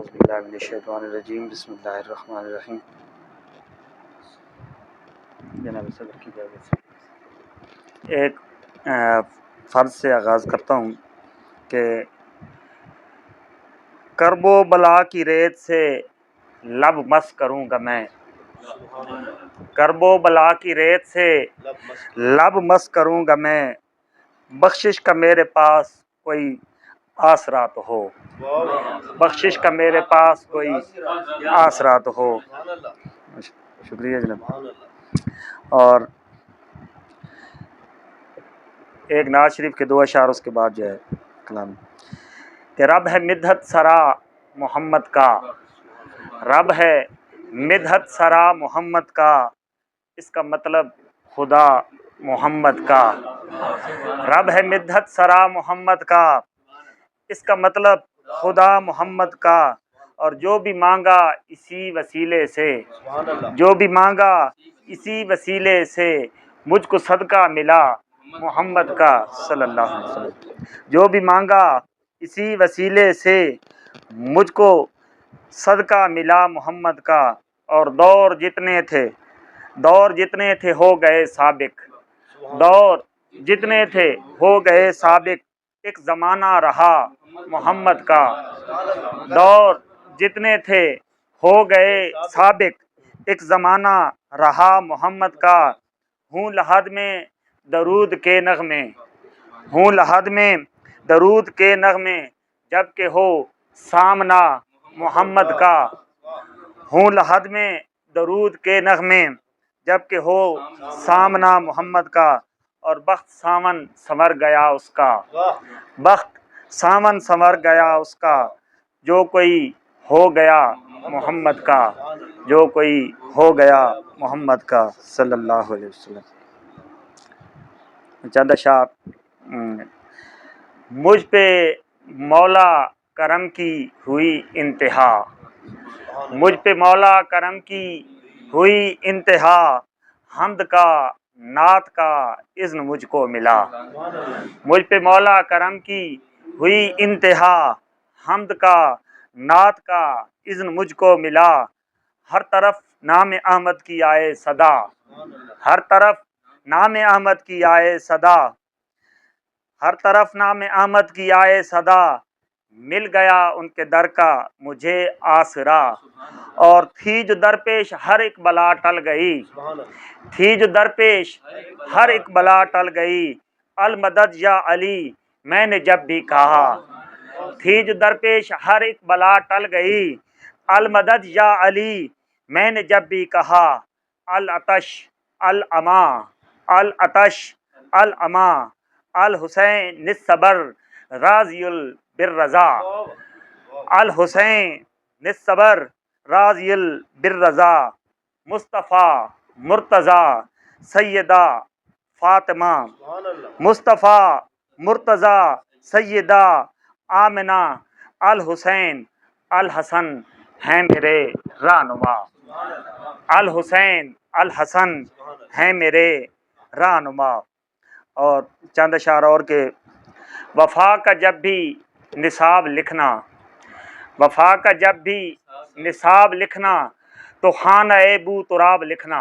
اعوذ باللہ من الشیطان الرجیم بسم اللہ الرحمن الرحیم۔ جناب صدر کی اجازت سے ایک فرض سے آغاز کرتا ہوں کہ کرب و بلا کی ریت سے لب مس کروں گا میں، کرب و بلا کی ریت سے لب مس کروں گا میں، بخشش کا میرے پاس کوئی آسرا تو ہو، بخشش کا میرے پاس کوئی آسرا تو ہو۔ شکریہ جناب۔ اور ایک نواز شریف کے دو اشعار اس کے بعد جو ہے کلام کہ رب ہے مدحت سرا محمد کا، رب ہے مدحت سرا محمد کا، اس کا مطلب خدا محمد کا، رب ہے مدحت سرا محمد کا، اس کا مطلب خدا محمد کا، اور جو بھی مانگا اسی وسیلے سے، جو بھی مانگا اسی وسیلے سے مجھ کو صدقہ ملا محمد کا صلی اللہ علیہ وسلم، جو بھی مانگا اسی وسیلے سے مجھ کو صدقہ ملا محمد کا، اور دور جتنے تھے ہو گئے سابق، دور جتنے تھے ہو گئے سابق، ایک زمانہ رہا محمد کا، دور جتنے تھے ہو گئے سابق، ایک زمانہ رہا محمد کا، ہوں لحد میں درود کے نغمے، ہوں لحد میں درود کے نغمے، جب کہ ہو سامنا محمد کا، ہوں لحد میں درود کے نغمے، جب کہ ہو سامنا محمد کا، اور بخت ساون سنور گیا اس کا، بخت ساون سنور گیا اس کا، جو کوئی ہو گیا محمد کا، جو کوئی ہو گیا محمد کا صلی اللہ علیہ وسلم۔ چند اشعار۔ مجھ پہ مولا کرم کی ہوئی انتہا، مجھ پہ مولا کرم کی ہوئی انتہا، حمد کا نعت کا اذن مجھ کو ملا، مجھ پہ مولا کرم کی ہوئی انتہا، حمد کا نعت کا اذن مجھ کو ملا، ہر طرف نام احمد کی آئے صدا، ہر طرف نام احمد کی آئے صدا، ہر طرف نام احمد کی آئے صدا، مل گیا ان کے در کا مجھے آسرا، اور تھی جو درپیش ہر ایک بلا ٹل گئی، تھی جو درپیش ہر ایک بلا ٹل گئی، المدد یا علی میں نے جب بھی کہا، تھی جو درپیش ہر ایک بلا ٹل گئی، المدد یا علی میں نے جب بھی کہا، العطش العما العطش العما الحسین الصبر راضی بالرضا، الحسین الصبر راضی بالرضا، مصطفیٰ مرتضیٰ سیدہ فاطمہ، مصطفیٰ مرتضیٰ سیدہ آمنہ، الحسین الحسن ہیں میرے رہنما، الحسین الحسن ہیں میرے رہنما۔ اور چند اشعار اور کہ وفا کا جب بھی نصاب لکھنا، وفا کا جب بھی نصاب لکھنا تو خانہ بو تراب لکھنا،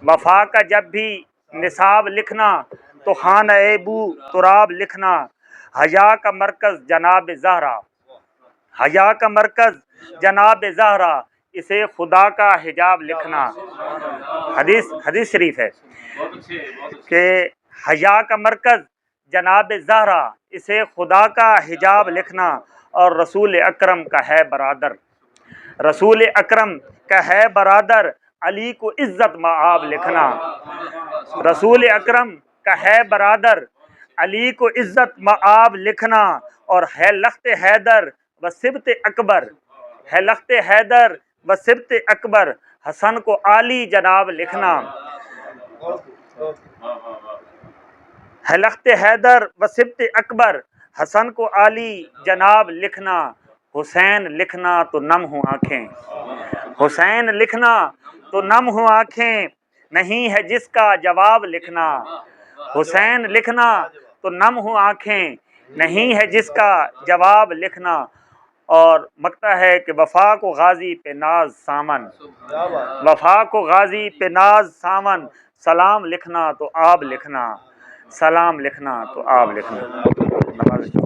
وفا کا جب بھی نصاب لکھنا تو خانہ بو تراب لکھنا، حیا کا مرکز جناب زہرا، حیا کا مرکز جناب زہرا، اسے خدا کا حجاب لکھنا، حدیث شریف ہے کہ حیا کا مرکز جناب زہرا، اسے خدا کا حجاب لکھنا، اور رسول اکرم کا ہے برادر، رسول اکرم کا ہے برادر، علی کو عزت مآب لکھنا، رسول اکرم کا ہے برادر، علی کو عزت مآب لکھنا، اور ہے لخت حیدر و سبط اکبر، ہے لخت حیدر و سبط اکبر، حسن کو عالی جناب لکھنا، ہے لخت حیدر و سبط اکبر، حسن کو عالی جناب لکھنا، حسین لکھنا تو نم ہوں آنکھیں، حسین لکھنا تو نم ہوں آنکھیں، نہیں ہے جس کا جواب لکھنا، حسین لکھنا تو نم ہوں آنکھیں، نہیں ہے جس کا جواب لکھنا، اور مکتا ہے کہ وفا کو غازی پہ ناز سامن، وفا کو غازی پہ ناز سامن، سلام لکھنا تو آپ لکھنا، سلام لکھنا تو آپ لکھنا۔ نماز